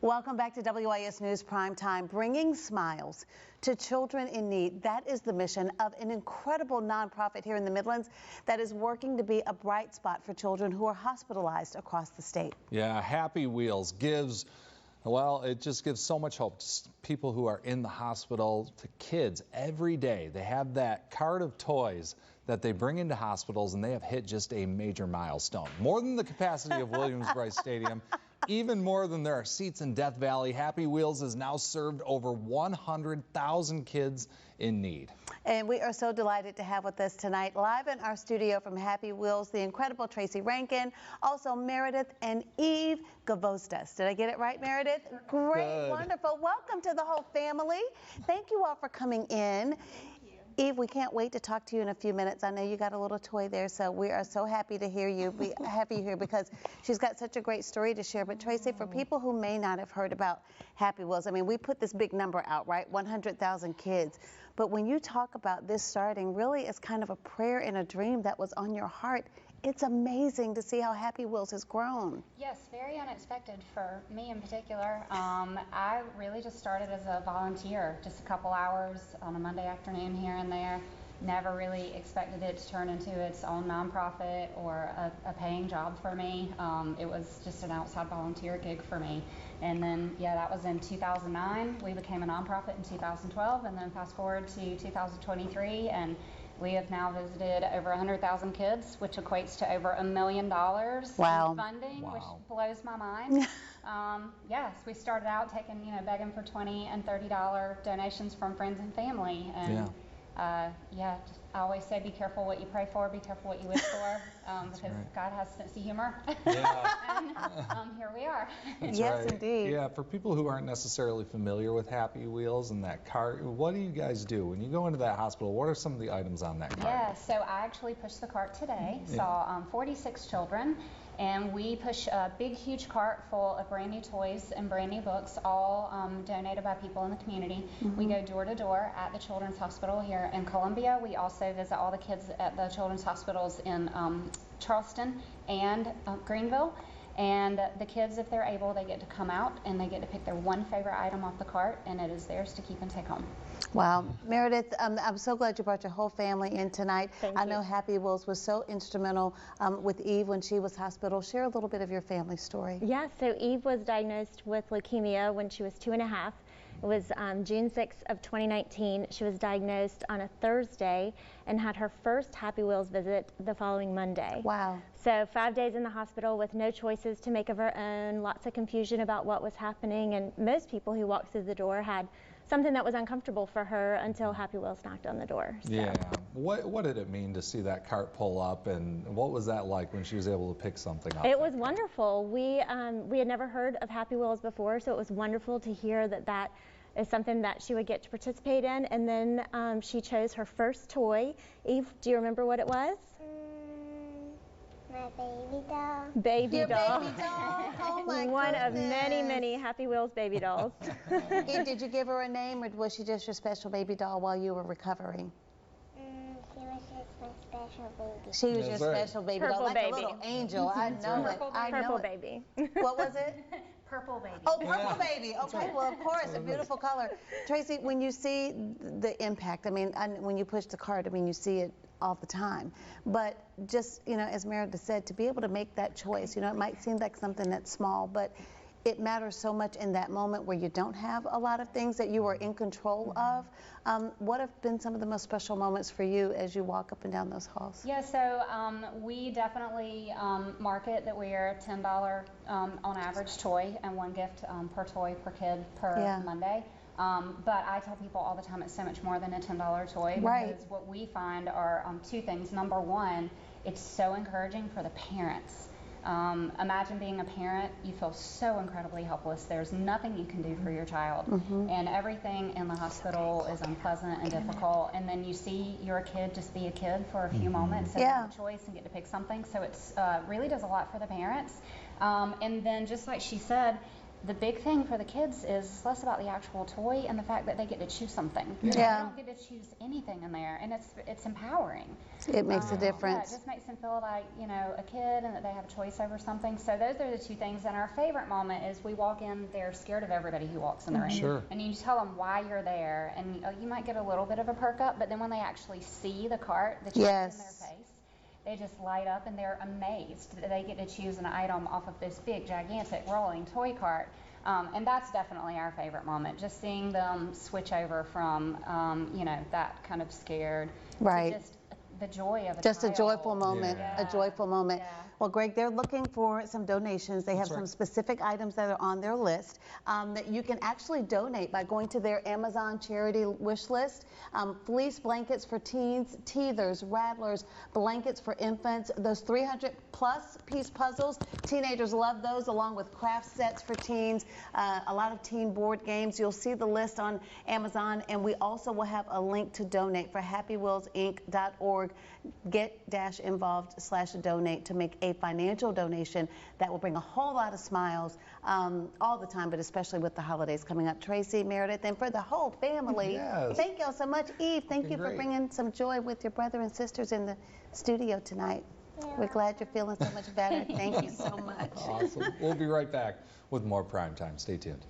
Welcome back to WIS News Prime Time, bringing smiles to children in need. That is the mission of an incredible nonprofit here in the Midlands that is working to be a bright spot for children who are hospitalized across the state. Yeah, Happy Wheels gives, well, it just gives so much hope to people who are in the hospital, to kids every day. They have that cart of toys that they bring into hospitals, and they have hit just a major milestone. More than the capacity of Williams-Brice Stadium. Even more than there are seats in Death Valley, Happy Wheels has now served over 100,000 kids in need. And we are so delighted to have with us tonight, live in our studio from Happy Wheels, the incredible Tracy Rankin, also Meredith and Eve Gavostas. Did I get it right, Meredith? Great, Good. Wonderful. Welcome to the whole family. Thank you all for coming in. Eve, we can't wait to talk to you in a few minutes. I know you got a little toy there, so we are so happy to hear you. We have you here because she's got such a great story to share. But Tracy, for people who may not have heard about Happy Wheels, I mean, we put this big number out, right? 100,000 kids. But when you talk about this starting, really it's kind of a prayer and a dream that was on your heart. It's amazing to see how Happy Wheels has grown. Yes, very unexpected for me in particular. I really just started as a volunteer, just a couple hours on a Monday afternoon here and there. Never really expected it to turn into its own nonprofit or a paying job for me. It was just an outside volunteer gig for me. And then, yeah, that was in 2009. We became a nonprofit in 2012, and then fast forward to 2023, and we have now visited over 100,000 kids, which equates to over $1 million Wow. in funding, Wow. which blows my mind. Yes, we started out taking, begging for $20 and $30 donations from friends and family, and I always say, be careful what you pray for, be careful what you wish for, because right. God has a sense of humor. Yeah. And here we are. That's yes, right. indeed. Yeah, for people who aren't necessarily familiar with Happy Wheels and that cart, what do you guys do? When you go into that hospital, what are some of the items on that cart? Yeah, so I actually pushed the cart today, saw 46 children, and we push a big, huge cart full of brand new toys and brand new books, all donated by people in the community. We go door to door at the Children's Hospital here in Columbia. We also visit all the kids at the Children's Hospitals in Charleston and Greenville. And the kids, if they're able, they get to come out and they get to pick their one favorite item off the cart, and it is theirs to keep and take home. Wow. Meredith, I'm so glad you brought your whole family in tonight. Thank I you. know Happy Wheels was so instrumental with Eve when she was hospital. Share a little bit of your family story. Yeah, so Eve was diagnosed with leukemia when she was 2.5. It was June 6th of 2019. She was diagnosed on a Thursday and had her first Happy Wheels visit the following Monday. Wow. So 5 days in the hospital with no choices to make of her own, lots of confusion about what was happening, and most people who walked through the door had something that was uncomfortable for her until Happy Wheels knocked on the door. So. Yeah. What did it mean to see that cart pull up, and what was that like when she was able to pick something up? It was wonderful. We had never heard of Happy Wheels before, so it was wonderful to hear that is something that she would get to participate in. And then she chose her first toy. Eve, do you remember what it was? My baby doll. Baby Your doll. baby doll. Oh my One goodness. of many, many Happy Wheels baby dolls. Eve, did you give her a name, or was she just your special baby doll while you were recovering? She was just my special baby. She was That's your right. special baby Purple doll, like baby. a little angel. I know it. I know Purple it. baby. What was it? Purple baby. Oh, purple baby. Okay, well, of course, a beautiful color. Tracy, when you see the impact, I mean, when you push the cart, I mean, you see it all the time. But just, as Meredith said, to be able to make that choice, it might seem like something that's small, but it matters so much in that moment where you don't have a lot of things that you are in control of. What have been some of the most special moments for you as you walk up and down those halls? Yeah, so we definitely market that we are $10 on average toy, and one gift per toy per kid per Monday. But I tell people all the time it's so much more than a $10 toy, because what we find are two things. Number one, it's so encouraging for the parents. Imagine being a parent, you feel so incredibly helpless. There's nothing you can do for your child, and everything in the hospital is unpleasant and difficult, and then you see your kid just be a kid for a few moments and have a choice and get to pick something, so it's really does a lot for the parents. And then just like she said, the big thing for the kids is less about the actual toy and the fact that they get to choose something. Yeah. They don't get to choose anything in there, and it's empowering. It makes a Yeah, difference. it just makes them feel like, a kid and that they have a choice over something. So those are the two things. And our favorite moment is we walk in, they're scared of everybody who walks in the room. Sure. And you tell them why you're there, and you might get a little bit of a perk up, but then when they actually see the cart, the choice Yes. in their face, they just light up and they're amazed that they get to choose an item off of this big, gigantic rolling toy cart. And that's definitely our favorite moment, just seeing them switch over from, that kind of scared Right. to just the joy of a Just a child. joyful moment, Yeah. a joyful moment. Yeah. Well, Greg, they're looking for some donations. They have That's right. some specific items that are on their list that you can actually donate by going to their Amazon charity wish list. Fleece blankets for teens, teethers, rattlers, blankets for infants, those 300-plus piece puzzles. Teenagers love those, along with craft sets for teens, a lot of teen board games. You'll see the list on Amazon, and we also will have a link to donate for happywheelsinc.org. Get-involved/donate to make a financial donation that will bring a whole lot of smiles all the time, but especially with the holidays coming up. Tracy, Meredith, and for the whole family, Yes. thank y'all so much. Eve, thank Looking you for great. bringing some joy with your brother and sisters in the studio tonight. We're glad you're feeling so much better. Thank you so much. Awesome. We'll be right back with more Prime Time. Stay tuned.